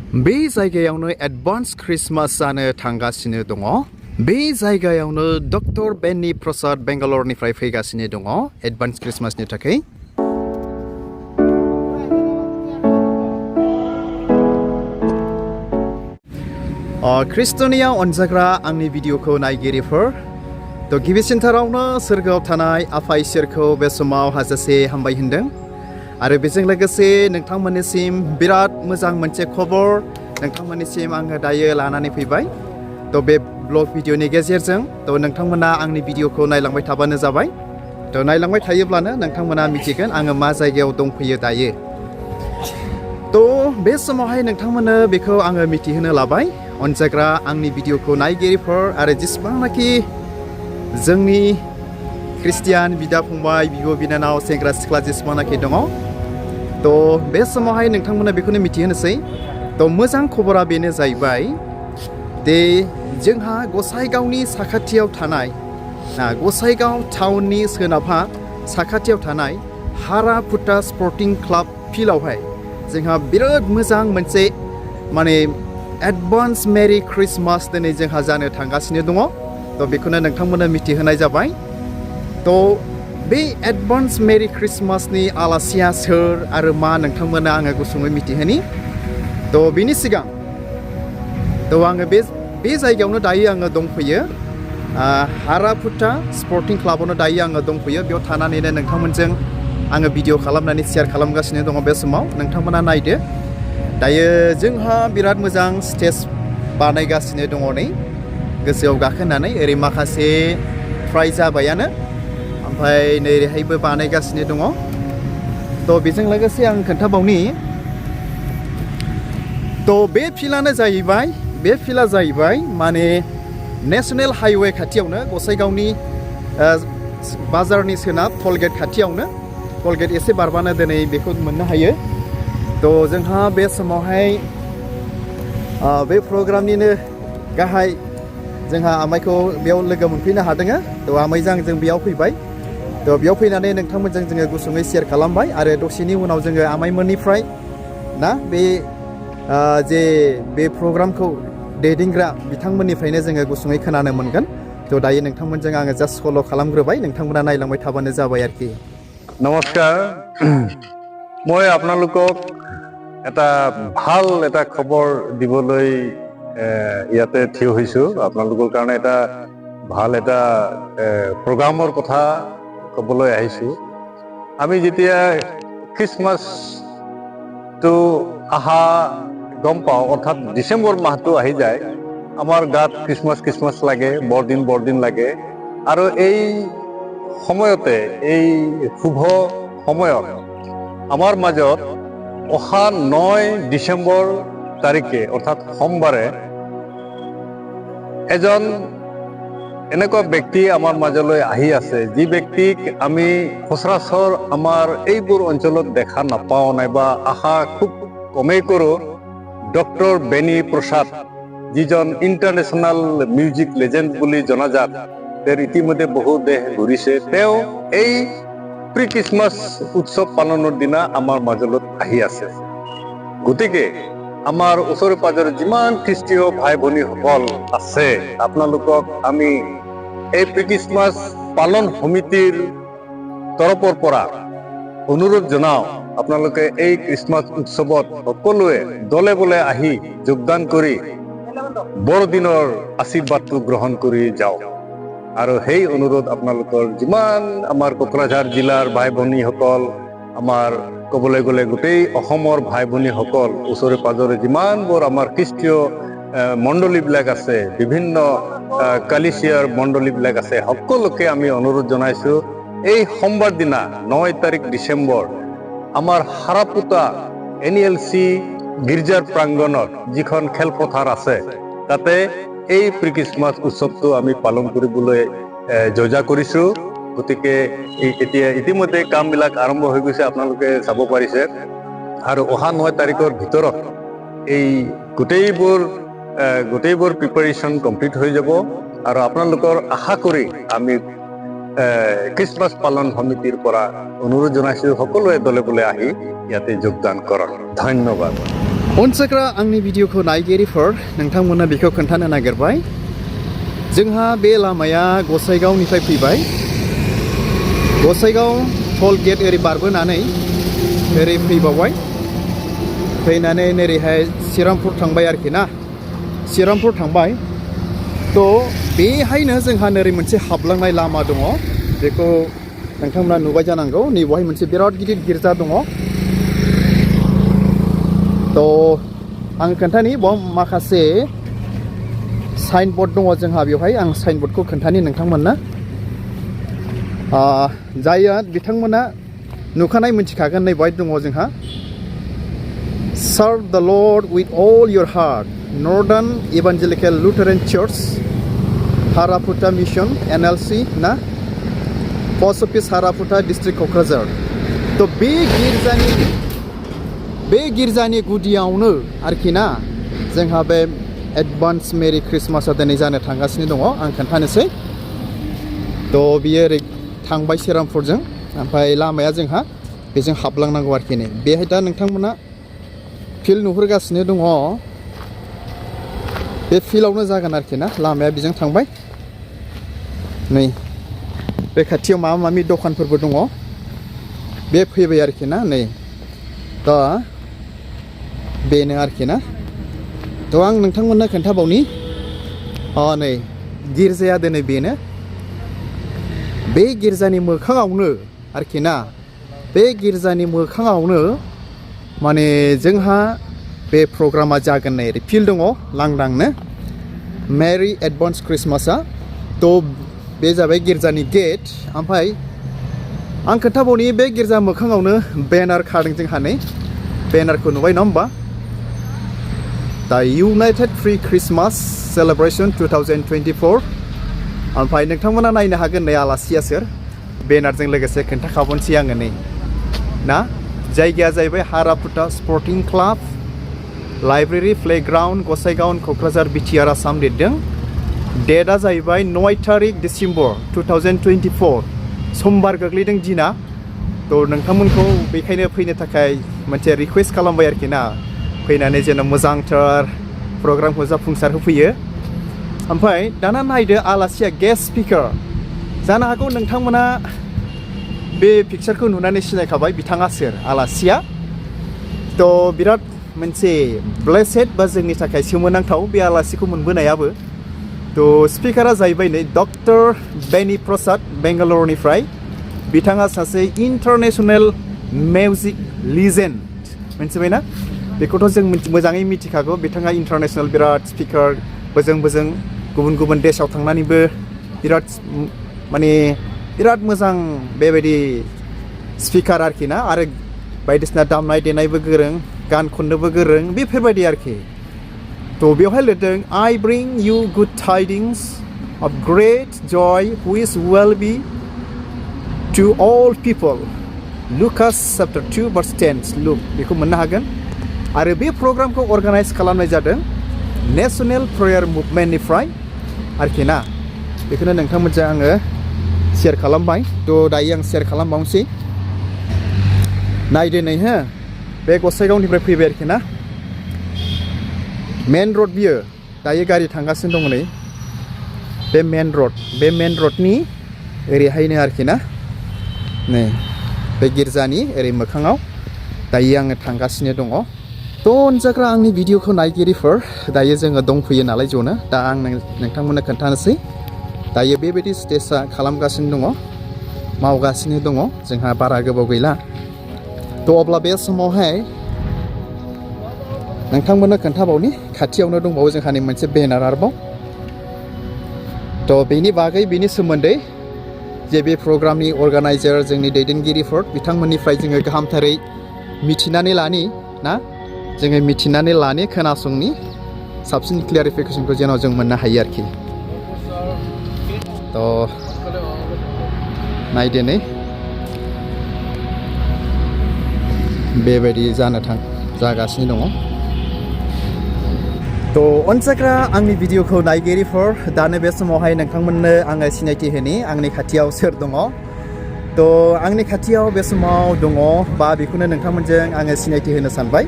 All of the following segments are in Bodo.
बे जायगायावनो एडभान्स क्रिसमास जानो थांगासिनो दङ। बे जायगायावनो डक्टर बेनी प्रसाद बेंगालरनिफ्राय फैगासिनो दङ एडभान्स क्रिसमासनि थाखाय। ख्रिस्टनियाव अनजाग्रा आंनि भिडिअखौ नायगिरिफोर, गिबिसिनथारावनो सोरगोआव थानाय आफा इसोरखौ बे समाव हाजासे हामबाय होनदों। आरो बेजों लोगोसे नोंथांमोननिसिम बिराद मोजां मोनसे खबर नोंथांमोननिसिम आङो दायो लानानै फैबाय। बे ब्लग भिडिअनि गेजेरजों नोंथांमोना आंनि भिडिअखौ नायलांबाय थाबानो जाबाय। नायलांबाय थायोब्लानो नोंथांमोना मिथिगोन आङो मा जायगायाव दंफैयो दायो। बे समावहाय नोंथांमोननो बेखौ आङो मिथिहोनो लाबाय। अनजाग्रा आंनि भिडिअखौ नायगिरिफोर आरो जेसेबांनाखि जोंनि ख्रिस्टियान बिदा फंबाय बिब' बिनानाव सेंग्रा सिख्ला जेसेबांनाखि दङ, बे समावहाय नोंथांमोना बेखौनो मिथिहोनोसै। मोजां खबरा बेनो जाहैबाय दे जोंहा गसाइगावनि साखाथियाव थानाय गसाइगाव टाउननि सोनाबहा साखाथियाव थानाय हारापुटा स्पर्टिं क्लाब फिल्डआवहाय जोंहा बिराद मोजां मोनसे माने एडभान्स मेरि क्रिसमास दिनै जोंहा जानो थांगासिनो दङ। बेखौनो नोंथांमोननो मिथिहोनाय जाबाय। बे एडभान्स मेरि क्रिसमासनि आलासिया सोर आरो मा नोंथांमोना आङो गुसुङै मिथिहोनि। बेनि सिगां आङो बे जायगायावनो दायो आङो दंफैयो। हारापुटा स्पर्टिं क्लाबावनो दायो आङो दंफैयो। बेयाव थानानैनो नोंथांमोनजों आङो भिडिअ खालामनानै शेयार खालामगासिनो दङ। बे समाव नोंथांमोना नायदो। दायो जोंहा बिराद मोजां स्टेज बानायगासिनो दङ नै गोजौआव गाखोनानै। ओरै माखासे फ्राय जाबायानो, ओमफ्राय नैरैहायबो बानायगासिनो दङ। बेजों लोगोसे आं खोन्थाबावनि बे फिल्डआनो जाहैबाय माने नेशनेल हाइवे खाथियावनो गसाइगावनि बाजारनि सोनाब टलगेट खाथियावनो, टलगेट एसे बारबानो दिनै बेखौ मोननो हायो। जोंहा बे समावहाय बे प्रग्रामनिनो गाहाय जोंहा आमाइखौ बेयाव लोगो मोनफैनो हादों। आमाइजों जों बेयाव फैबाय। बेयाव फैनानै नोंथांमोनजों जोङो गुसुङै शेयार खालामबाय। आरो दसेनि उनाव जोङो आमाइमोननिफ्राय बे प्रग्रामखौ दैदेनग्रा बिथांमोननिफ्रायनो जोङो गुसुङै खोनानो मोनगोन। दायो नोंथांमोनजों आङो जास्ट फल' खालामग्रोबाय। नोंथांमोना नायलांबाय थाबानो जाबाय आरोखि। নমস্কাৰ, মই আপোনালোকক এটা ভাল এটা খবৰ দিবলৈ ইয়াতে থিয় হৈছোঁ। আপোনালোকৰ কাৰণে এটা ভাল এটা প্ৰগ্ৰামৰ কথা ক'বলৈ আহিছোঁ। আমি যেতিয়া খ্ৰীষ্টমাছটো অহা গম পাওঁ, অৰ্থাৎ ডিচেম্বৰ মাহটো আহি যায়, আমাৰ গাত খ্ৰীষ্টমাছ লাগে, বৰদিন লাগে। আৰু এই সময়তে, এই শুভ সময়ত আমাৰ মাজত অহা 9 ডিচেম্বৰ তাৰিখে অৰ্থাৎ সোমবাৰে এজন এনেকুৱা ব্যক্তি আমাৰ মাজলৈ আহি আছে, যি ব্যক্তিক আমি সচৰাচৰ আমাৰ এইবোৰ অঞ্চলত দেখা নাপাওঁ, নাইবা আশা খুব কমেই কৰোঁ। ডক্টৰ বেনী প্ৰসাদ, যিজন ইণ্টাৰনেশ্যনেল মিউজিক লেজেণ্ড বুলি জনাজাত। তেওঁ ইতিমধ্যে বহু দেশ ঘূৰিছে। তেওঁ এই প্ৰি খ্ৰীষ্টমাছ উৎসৱ পালনৰ দিনা আমাৰ মাজলৈ আহি আছে। গতিকে আমাৰ ওচৰে পাজৰে যিমান খ্ৰীষ্টীয় ভাই ভনীসকল আছে, আপোনালোকক আমি এই প্ৰি খ্ৰীষ্টমাছ পালন সমিতিৰ তৰফৰ পৰা অনুৰোধ জনাওঁ, আপোনালোকে এই খ্ৰীষ্টমাছ উৎসৱত সকলোৱে দলে বলে আহি যোগদান কৰি বৰদিনৰ আশীৰ্বাদটো গ্ৰহণ কৰি যাওক। আৰু সেই অনুৰোধ আপোনালোকৰ যিমান আমাৰ কোকৰাঝাৰ জিলাৰ ভাই ভনীসকল, আমাৰ ক'বলৈ গ'লে গোটেই অসমৰ ভাই ভনীসকল, ওচৰে পাজৰে যিমানবোৰ আমাৰ খ্ৰীষ্টীয় মণ্ডলীবিলাক আছে, বিভিন্ন কালিচিয়াৰ মণ্ডলীবিলাক আছে, সকলোকে আমি অনুৰোধ জনাইছোঁ, এই সোমবাৰ দিনা 9 তাৰিখ ডিচেম্বৰ আমাৰ হাৰাপুটা NLC গীৰ্জাৰ প্ৰাংগণত যিখন খেলপথাৰ আছে, তাতে এই প্ৰি খ্ৰীষ্টমাছ উৎসৱটো আমি পালন কৰিবলৈ যোজনা কৰিছোঁ। গতিকে এতিয়া ইতিমধ্যে কামবিলাক আৰম্ভ হৈ গৈছে, আপোনালোকে চাব পাৰিছে। আৰু অহা 9 তাৰিখৰ ভিতৰত এই গোটেইবোৰ প্ৰিপাৰেশ্যন কমপ্লিট হৈ যাব। আৰু আপোনালোকৰ আশা কৰি আমি খ্ৰীষ্টমাছ পালন সমিতিৰ পৰা অনুৰোধ জনাইছোঁ, সকলোৱে দলে বলে আহি ইয়াতে যোগদান কৰক। ধন্যবাদ। अनसायग्रा आंनि भिडिअखौ नायगिरिफोर नोंथांमोना बेखौ खोन्थानो नागिरबाय जोंहा बे लामाया गसाइगावनिफ्राय फैबाय गसाइगाव टल गेट ओरै बारबोनानै ओरै फैबावबाय फैनानै नोरैहाय श्रीरामपुर थांबाय आरोखि ना श्रीरामपुर थांबाय तो बेहायनो जोंहा नोरै मोनसे हाबलांनाय लामा दङ बेखौ नोंथांमोना नुबाय जानांगौ नैबेवहाय मोनसे बिराद गिदिर गिर्जा दङ तो आं खोन्थानि बाव माखासे साइनबोर्ड दङ जोंहा बेवहाय आं साइनबोर्डखौ खोन्थानि नोंथांमोननो जायहा बिथांमोना नुखानाय मिथिखागोन नैबेवहाय दङ जोंहा Serve the Lord with all your heart Northern Evangelical Lutheran Church Haraputa Mission NLC ना Post Office Haraputa District Kokrajhar तो बे गिर्जानि गुदियावनो आरोखि ना जोंहा बे एडभान्स मेरि क्रिसमासआ दिनै जानो थांगासिनो दङ आं खोन्थानोसै तो बियो ओरै थांबाय श्रीरामपुरजों ओमफ्राय लामाया जोंहा बेजों हाबलांनांगौ आरोखि नै बेहाय दा नोंथांमोना फिल्ड नुहुरगासिनो दङ बे फिल्डआवनो जागोन आरोखि ना लामाया बेजों थांबाय नै बे खाथियाव माबा माबि दखानफोरबो दङ बे फैबाय आरोखि ना नै दा बेनो आरोखि ना तो आं नोंथांमोननो खोन्थाबावनि नै गिर्जाया दिनै बेनो बे गिर्जानि मोखाङावनो आरोखि ना बे गिर्जानि मोखाङावनो माने जोंहा बे प्रग्रामा जागोन नै फिल्ड दङ लांदांनो मेरि एडभान्स क्रिसमासआ तो बे जाबाय गिर्जानि गेट ओमफ्राय आं खोन्थाबावनि बे गिर्जा मोखाङावनो बेनार खादों जोंहा नै बेनारखौ नुबाय नङा होमबा दा इउनाइटेड फ्रि क्रिसमास सेलेब्रेसन 2024 ओमफ्राय नोंथांमोना नायनो हागोन नै आलासिया सोर बेनारजों लोगोसे खोन्थाखाबावनोसै आङो नै ना जायगाया जाहैबाय हारापुटा sporting club library playground Gossaigaon Kokrajhar BTR Assam लिरदों डेटआ जाहैबाय 9 तारिख डिसेम्बर 2024 समबार गोग्लैदों दिना तो नोंथांमोनखौ बेखायनो फैनो थाखाय मोनसे रिक्वेस्ट खालामबाय आरोखि ना फैनानै जेन' मोजांथार प्रग्रामखौ जाफुंसार होफैयो ओमफ्राय दाना नायदो आलासिया गेस्ट स्पिकार जानो हागौ नोंथांमोना बे पिक्चारखौ नुनानै सिनायखाबाय बिथाङा सोर आलासिया तो बिराद मोनसे ब्लेसेड बा जोंनि थाखाय सोमोनांथाव बे आलासिखौ मोनबोनायाबो तो स्पिकारा जाहैबाय नै डक्टर बेनी प्रसाद बेंगालरनिफ्राय बिथाङा सासे इन्टारनेशनेल मिउजिक लिजेन्ड मिथिबायना बेखौथ' जों मोजाङै मिथिखागौ बिथाङा इन्टारनेशनेल बिराद स्पिकार बोजों गुबुन गुबुन देशाव थांनानैबो बिराद माने बिराद मोजां बेबायदि स्पिकार आरोखि ना आरो बायदिसिना दामनाय देनायबो गोरों गान खननोबो गोरों बेफोरबायदि आरोखि तो बेवहाय लिरदों I bring you good tidings of great joy which will be to all people Lucas chapter 2 verse 10 Luke बेखौ मोननो हागोन आरो बे प्रग्रामखौ अर्गानाइज खालामनाय जादों नेशनेल प्रेयार मुभमेन्टनिफ्राय आरोखि ना बेखौनो नोंथांमोनजों आङो शेयार खालामबाय तो दायो आं शेयार खालामबावनोसै नायदो नै हो बे गसाइगावनिफ्राय फैबाय आरोखि ना मेन रड बियो दायो गारि थांगासिनो दङ नै बे मेन रडनि ओरैहायनो आरोखि ना नै बे गिर्जानि ओरै मोखाङाव दायो आङो थांगासिनो दङ तो अनजाग्रा आंनि भिडिअखौ नायगिरिफोर दायो जोङो दंफैयो नालाय ज'नो दा आं नोंथांमोननो खोन्थानोसै दायो बेबायदि स्टेजआ खालामगासिनो दङ मावगासिनो दङ जोंहा बारा गोबाव गैला तो अब्ला बे समावहाय नोंथांमोननो खोन्थाबावनि खाथियावनो दंबावो जोंहानि मोनसे बेनार आरोबाव तो बेनि बागै बेनि सोमोन्दै जे बे प्रग्रामनि अर्गानाइजार जोंनि दैदेनगिरिफोर बिथांमोननिफ्राय जोङो गाहामथारै मिथिनानै लानि ना जोङो मिथिनानै लानि खोनासंनि साबसिन क्लियारिफिकेसनखौ जेन' जों मोननो हायो आरोखि तो नायदो नै बेबायदि जागासिनो दङ तो अनसायग्रा आंनि भिडिअखौ नायगिरिफोर दानो बे समावहाय नोंथांमोननो आङो सिनायथि होनि आंनि खाथियाव सोर दङ तो आंनि खाथियाव बे समाव दङ बा बेखौनो नोंथांमोनजों आङो सिनायथि होनो सानबाय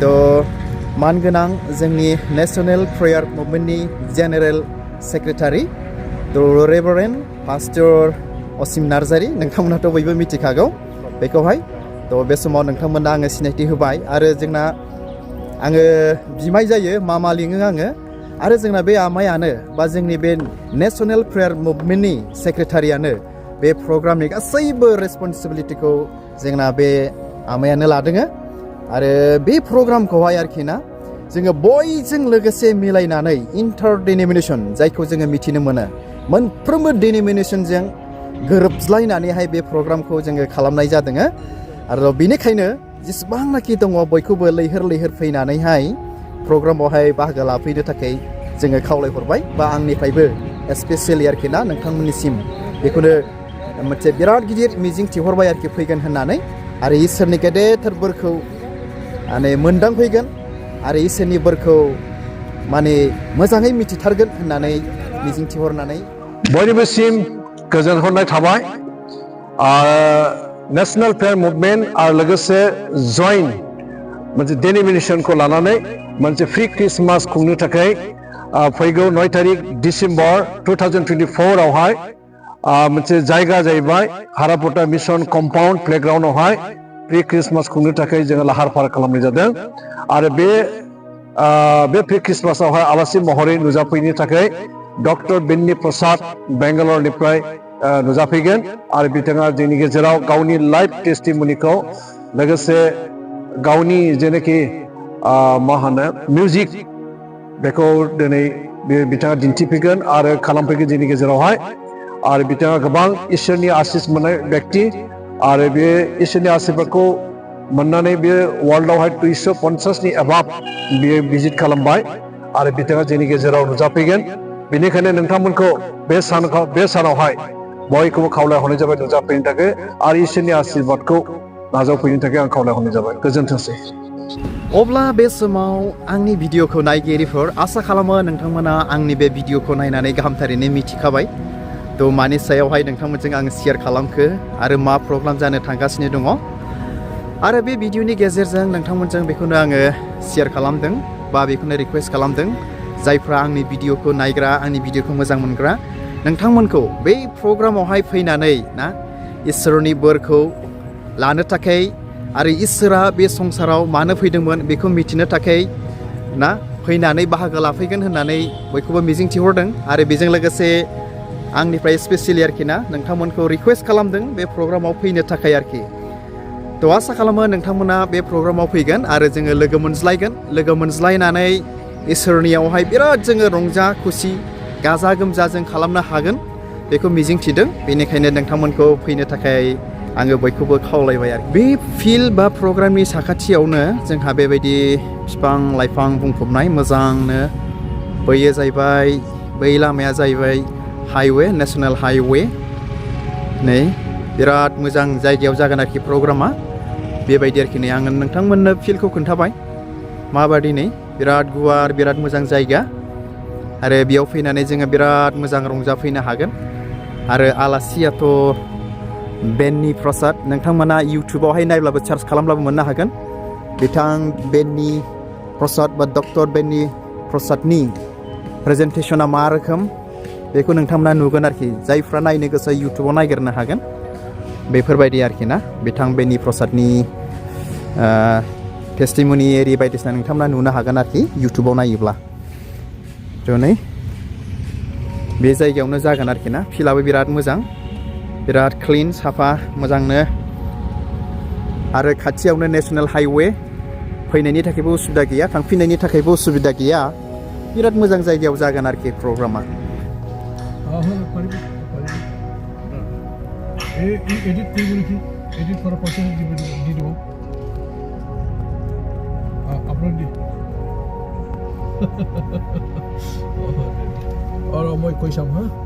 थ' मानगोनां जोंनि नेशनेल प्रेयार मुभमेन्टनि जेनेरेल सेक्रेटारि थ' रेभारेन्ड पास्टर असिम नार्जारि नोंथांमोनाथ' बयबो मिथिखागौ बेखौहाय थ' बे समाव नोंथांमोना आङो सिनायथि होबाय आरो जोंना आङो बिमाय जायो मामा लिङो आङो आरो जोंना बे आमायानो बा जोंनि बे नेशनेल प्रेयार मुभमेन्टनि सेक्रेटारियानो बे प्रग्रामनि गासैबो रेसपन्सिबिलिटिखौ जोंना बे आमायानो लादों आरो बे प्रग्रामखौहाय आरोखि ना जोङो बयजों लोगोसे मिलायनानै इन्टार डिनोमिनेसन जायखौ जोङो मिथिनो मोनो मोनफ्रोमबो डिनोमिनेसनजों गोरोबज्लायनानैहाय बे प्रग्रामखौ जोङो खालामनाय जादों आरो बेनिखायनो जेसेबांनाखि दङ बयखौबो लैहोर लैहोर फैनानैहाय प्रग्रामावहाय बाहागो लाफैनो थाखाय जोङो खावलायहरबाय बा आंनिफ्रायबो स्पेसियेलि आरोखि ना नोंथांमोननिसिम बेखौनो मोनसे बिराद गिदिर मिजिं थिहरबाय आरोखि फैगोन होननानै आरो इसोरनि गेदेरथार बोरखौ माने मोनदांफैगोन आरो इसोरनि बोरखौ माने मोजाङै मिथिथारगोन होननानै मिजिं थिहरनानै बयनिबोसिम गोजोन हरनाय थाबाय नेशनेल प्रेयार मुभमेन्ट आरो लोगोसे जइन्ट मोनसे डेनिमिनेसनखौ लानानै मोनसे फ्रि ख्रिस्टमास खुंनो थाखाय फैगौ 9 तारिख डिसेम्बर 2024 आवहाय मोनसे जायगा जाहैबाय हारापटा मिशन कम्पाउन्ड प्लेग्राउन्डआवहाय प्रि ख्रिस्टमास खुंनो थाखाय जोङो लाहार फाहार खालामनाय जादों आरो बे प्रि ख्रिस्टमासआवहाय आलासि महरै नुजाफैनो थाखाय डक्टर बेन्नी प्रसाद बेंगालरनिफ्राय नुजाफैगोन आरो बिथाङा जोंनि गेजेराव गावनि लाइफ टेस्टिमनिखौ लोगोसे गावनि जेनाखि मा होनो मिउजिक बेखौ दिनै बिथाङा दिन्थिफैगोन आरो खालामफैगोन जोंनि गेजेरावहाय आरो बिथाङा गोबां इसोरनि आशिस मोननाय व्यक्ति आरो बे इसोरनि आशिर्बादखौ मोननानै बे वर्ल्डआवहाय 250नि एबाब बियो भिजिट खालामबाय आरो बिथाङा जोंनि गेजेराव नुजाफैगोन बेनिखायनो नोंथांमोनखौ बे सानावहाय बयखौबो खावलायहरनाय जाबाय नुजाफैनो थाखाय आरो इसोरनि आशिर्बादखौ नाजावफैनो थाखाय आं खावलायहरनाय जाबाय गोजोन्थोंसै अब्ला बे समाव आंनि भिडिअखौ नायगिरिफोर आसा खालामो नोंथांमोना आंनि बे भिडिअखौ नायनानै गाहामथारैनो मिथिखाबाय थ' मानि सायावहाय नोंथांमोनजों आं शेयार खालामखो आरो मा प्रग्राम जानो थांगासिनो दङ आरो बे भिडिअनि गेजेरजों नोंथांमोनजों बेखौनो आङो शेयार खालामदों बा बेखौनो रिक्वेस्ट खालामदों जायफ्रा आंनि भिडिअखौ नायग्रा आंनि भिडिअखौ मोजां मोनग्रा नोंथांमोनखौ बै प्रग्रामावहाय फैनानै ना इसोरनि बोरखौ लानो थाखाय आरो इसोरा बे संसाराव मानो फैदोंमोन बेखौ मिथिनो थाखाय ना फैनानै बाहागो लाफैगोन होननानै बयखौबो मिजिं थिहरदों आरो बेजों लोगोसे आंनिफ्राय स्पेसियेलि आरोखि ना नोंथांमोनखौ रिक्वेस्ट खालामदों बे प्रग्रामाव फैनो थाखाय आरोखि थ' आसा खालामो नोंथांमोना बे प्रग्रामाव फैगोन आरो जोङो लोगो मोनज्लायनानै इसोरनियावहाय बिराद जोङो रंजा खुसि गाजा गोमजा जों खालामनो हागोन बेखौ मिजिं थिदों बेनिखायनो नोंथांमोनखौ फैनो थाखाय आङो बयखौबो खावलायबाय आरो बे फिल्ड बा प्रग्रामनि साखाथियावनो जोंहा बेबायदि बिफां लाइफां बुंफबनाय मोजांनो बैयो जाहैबाय बै लामाया जाहैबाय हाइवे नेशनेल हाइवे नै बिराद मोजां जायगायाव जागोन आरोखि प्रग्रामा बेबायदि आरोखि नै आङो नोंथांमोननो फिल्डखौ खोन्थाबाय माबादि नै बिराद गुवार बिराद मोजां जायगा आरो बेयाव फैनानै जोङो बिराद मोजां रंजाफैनो हागोन आरो आलासियाथ' बेन्नी प्रसाद नोंथांमोना इउटुबावहाय नायब्लाबो सार्च खालामब्लाबो मोननो हागोन बिथां बेन्नी प्रसाद बा डक्टर बेन्नी प्रसादनि प्रेजेन्टेसना मा रोखोम बेखौ नोंथांमोना नुगोन आरोखि जायफ्रा नायनो गोसो इउटुबाव नायगिरनो हागोन बेफोरबायदि आरोखि ना बिथां बेन्नी प्रसादनि टेस्टिमनि एरि बायदिसिना नोंथांमोना नुनो हागोन आरोखि इउटुबाव नायोब्ला थ' नै बे जायगायावनो जागोन आरोखि ना फिल्डआबो बिराद मोजां बिराद क्लिन साफा मोजांनो आरो खाथियावनो नेशनेल हाइवे फैनायनि थाखायबो उसुबिदा गैया थांफिननायनि थाखायबो उसुबिदा गैया बिराद मोजां जायगायाव जागोन आरोखि प्रग्रामा और मैं कोई सब हाँ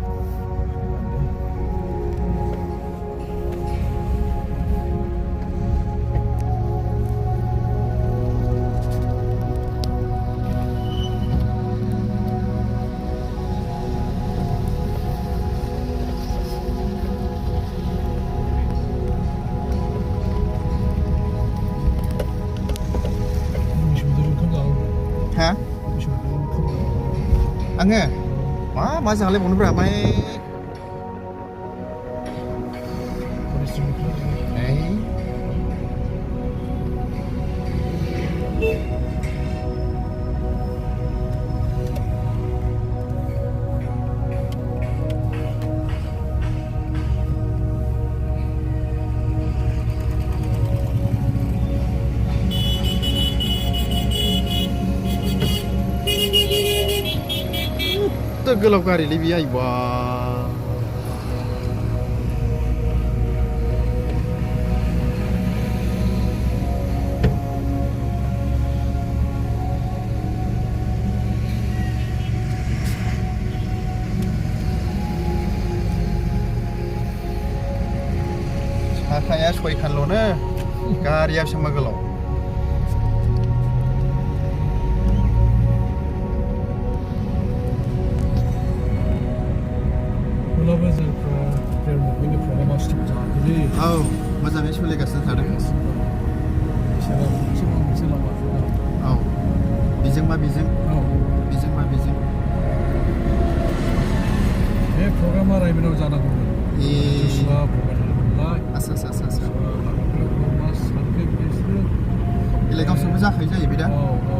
आङो मा जालायबावनोब्रा ओमफ्राय ओइ गोलाव गारिलै बे आइबा साखाया 6 खानल'नो गारिया बेसेबां गोलाव अब्लाबो जोंफ्रा फेरमुकनि प्रग्रामा स्टप जायाखैलै औ मोजाङै सोलिगासिनो थादों बिसोरो मोनसे लामाखौ औ बेजों मा बेजों औ बेजों मा बेजों बे प्रग्रामा रायमोनाव जानांगौमोन ए जोस्रा प्रग्राम आसा आसा आसा आसा मास सानखै बिसोरो बेलाय गावसोरबो जाखायो जाहैबाय दा औ औ